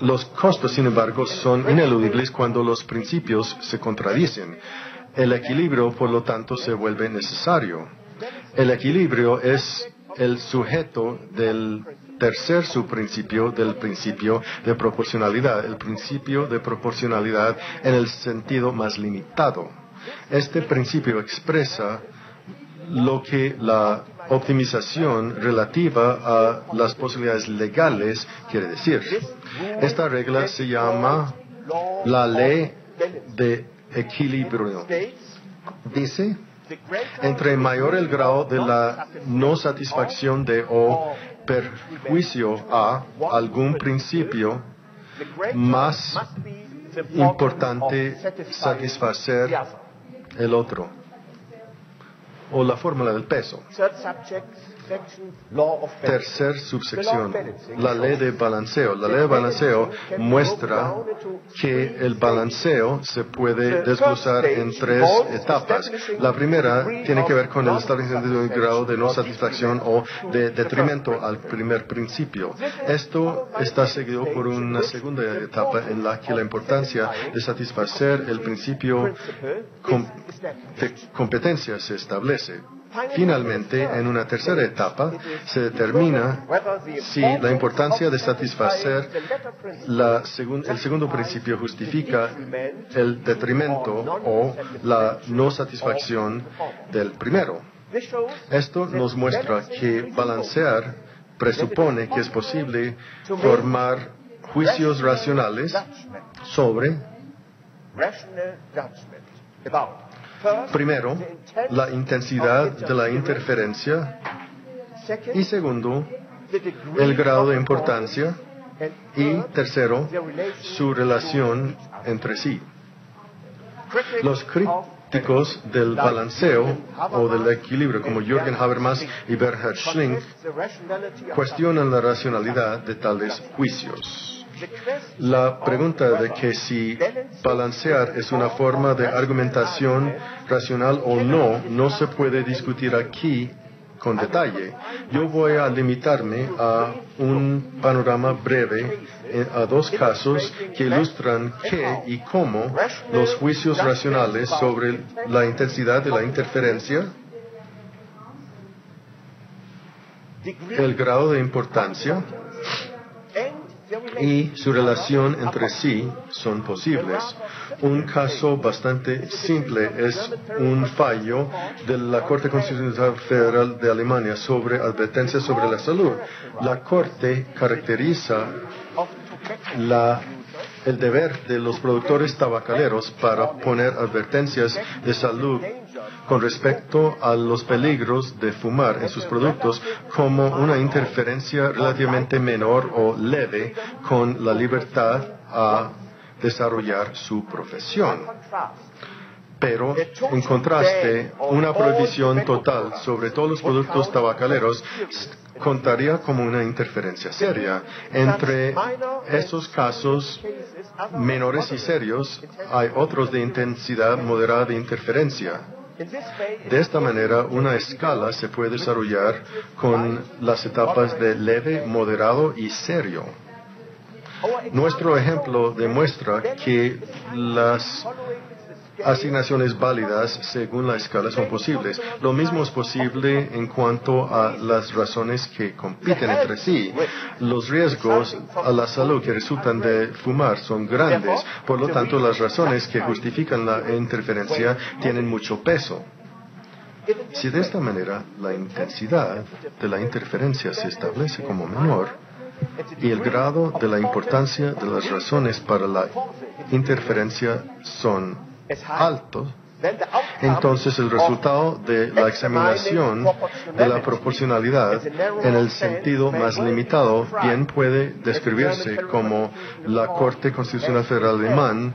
Los costos, sin embargo, son ineludibles cuando los principios se contradicen. El equilibrio, por lo tanto, se vuelve necesario. El equilibrio es el sujeto del tercer subprincipio del principio de proporcionalidad, el principio de proporcionalidad en el sentido más limitado. Este principio expresa lo que la optimización relativa a las posibilidades legales quiere decir. Esta regla se llama la ley de equilibrio. Dice, entre mayor el grado de la no satisfacción de o perjuicio a algún principio, más importante satisfacer el otro. O la fórmula del peso. Tercer subsección, la ley de balanceo. La ley de balanceo muestra que el balanceo se puede desglosar en tres etapas. La primera tiene que ver con el establecimiento de un grado de no satisfacción o de detrimento al primer principio. Esto está seguido por una segunda etapa en la que la importancia de satisfacer el principio de competencia se establece. Finalmente, en una tercera etapa, se determina si la importancia de satisfacer el segundo principio justifica el detrimento o la no satisfacción del primero. Esto nos muestra que balancear presupone que es posible formar juicios racionales sobre, primero, la intensidad de la interferencia y segundo, el grado de importancia y tercero, su relación entre sí. Los críticos del balanceo o del equilibrio como Jürgen Habermas y Bernhard Schlink cuestionan la racionalidad de tales juicios. La pregunta de que si balancear es una forma de argumentación racional o no, no se puede discutir aquí con detalle. Yo voy a limitarme a un panorama breve a dos casos que ilustran qué y cómo los juicios racionales sobre la intensidad de la interferencia, el grado de importancia y su relación entre sí son posibles. Un caso bastante simple es un fallo de la Corte Constitucional Federal de Alemania sobre advertencias sobre la salud. La Corte caracteriza el deber de los productores tabacaleros para poner advertencias de salud con respecto a los peligros de fumar en sus productos como una interferencia relativamente menor o leve con la libertad a desarrollar su profesión. Pero, en contraste, una prohibición total sobre todos los productos tabacaleros contaría como una interferencia seria. Entre esos casos menores y serios, hay otros de intensidad moderada de interferencia. De esta manera, una escala se puede desarrollar con las etapas de leve, moderado y serio. Nuestro ejemplo demuestra que las asignaciones válidas según la escala son posibles. Lo mismo es posible en cuanto a las razones que compiten entre sí. Los riesgos a la salud que resultan de fumar son grandes, por lo tanto las razones que justifican la interferencia tienen mucho peso. Si de esta manera la intensidad de la interferencia se establece como menor y el grado de la importancia de las razones para la interferencia son altos, entonces el resultado de la examinación de la proporcionalidad en el sentido más limitado bien puede describirse como la Corte Constitucional Federal Alemán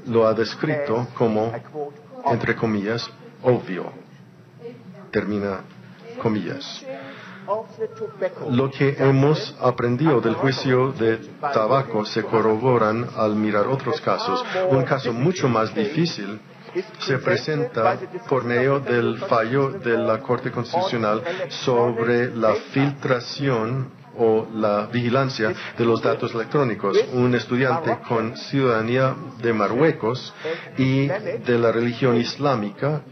lo ha descrito como, entre comillas, obvio. Termina comillas. Lo que hemos aprendido del juicio de tabaco se corroboran al mirar otros casos. Un caso mucho más difícil se presenta por medio del fallo de la Corte Constitucional sobre la filtración o la vigilancia de los datos electrónicos. Un estudiante con ciudadanía de Marruecos y de la religión islámica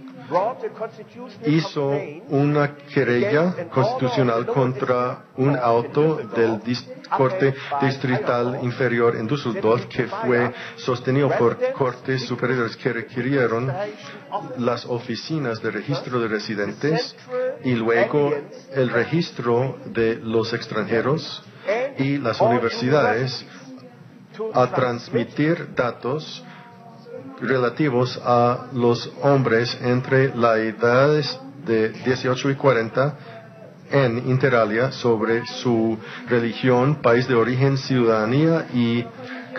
hizo una querella constitucional contra un auto del Corte Distrital Inferior en Düsseldorf que fue sostenido por cortes superiores que requirieron las oficinas de registro de residentes y luego el registro de los extranjeros y las universidades a transmitir datos relativos a los hombres entre las edades de 18 y 40 en Interalia sobre su religión, país de origen, ciudadanía y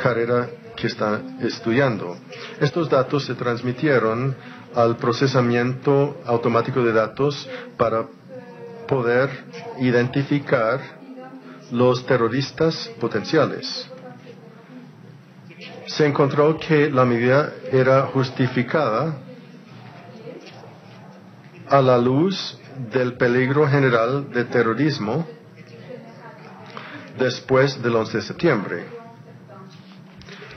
carrera que están estudiando. Estos datos se transmitieron al procesamiento automático de datos para poder identificar los terroristas potenciales. Se encontró que la medida era justificada a la luz del peligro general de terrorismo después del 11 de septiembre.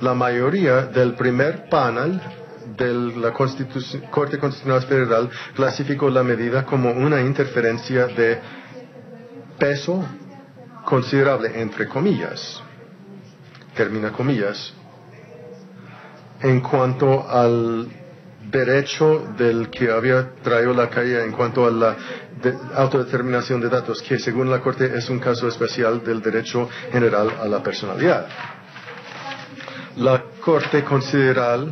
La mayoría del primer panel de la Corte Constitucional Federal clasificó la medida como una interferencia de peso considerable, entre comillas, termina comillas, en cuanto al derecho del que había traído la caída en cuanto a la autodeterminación de datos, que según la Corte es un caso especial del derecho general a la personalidad. La Corte considera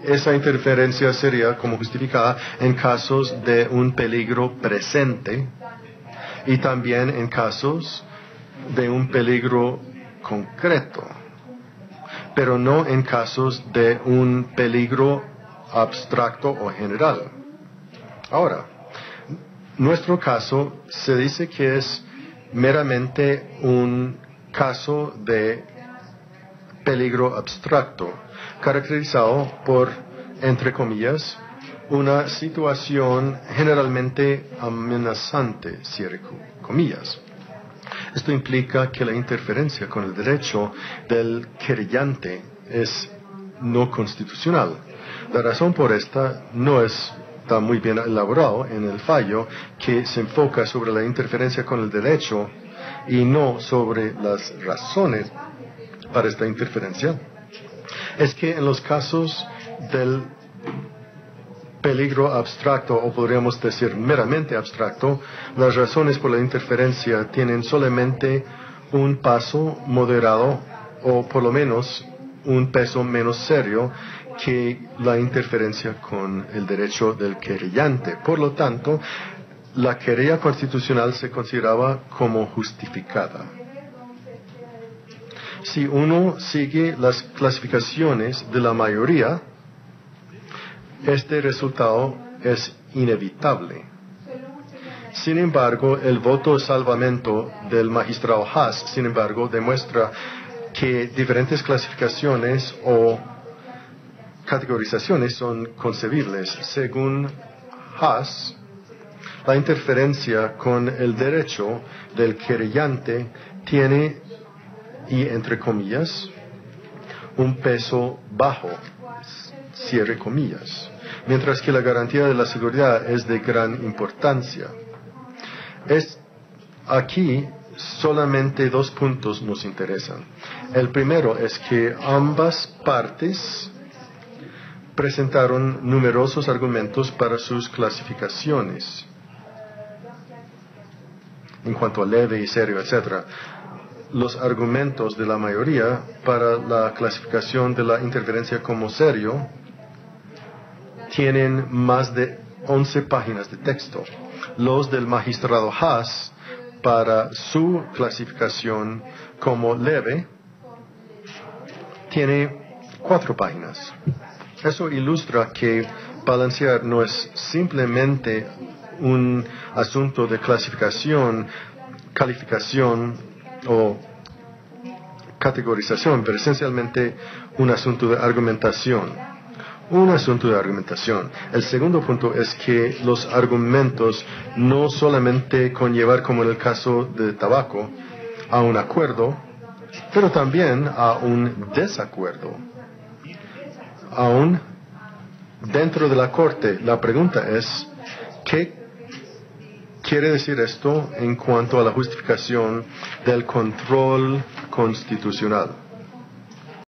esa interferencia seria como justificada en casos de un peligro presente y también en casos de un peligro concreto, pero no en casos de un peligro abstracto o general. Ahora, nuestro caso se dice que es meramente un caso de peligro abstracto, caracterizado por, entre comillas, una situación generalmente amenazante, cierre comillas. Esto implica que la interferencia con el derecho del querellante es no constitucional. La razón por esta no está muy bien elaborado en el fallo, que se enfoca sobre la interferencia con el derecho y no sobre las razones para esta interferencia. Es que en los casos del peligro abstracto, o podríamos decir meramente abstracto, las razones por la interferencia tienen solamente un paso moderado o por lo menos un peso menos serio que la interferencia con el derecho del querellante. Por lo tanto, la querella constitucional se consideraba como justificada. Si uno sigue las clasificaciones de la mayoría, este resultado es inevitable. Sin embargo, el voto salvamento del magistrado Haas, sin embargo, demuestra que diferentes clasificaciones o categorizaciones son concebibles. Según Haas, la interferencia con el derecho del querellante tiene, y entre comillas, un peso bajo, cierre comillas, mientras que la garantía de la seguridad es de gran importancia. Aquí solamente dos puntos nos interesan. El primero es que ambas partes presentaron numerosos argumentos para sus clasificaciones en cuanto a leve y serio, etc. Los argumentos de la mayoría para la clasificación de la interferencia como serio tienen más de 11 páginas de texto. Los del magistrado Haas para su clasificación como leve tiene 4 páginas. Eso ilustra que balancear no es simplemente un asunto de clasificación, calificación o categorización, pero esencialmente un asunto de argumentación. un asunto de argumentación. El segundo punto es que los argumentos no solamente conllevar, como en el caso de tabaco, a un acuerdo, pero también a un desacuerdo. Aún dentro de la corte, la pregunta es, ¿qué quiere decir esto en cuanto a la justificación del control constitucional?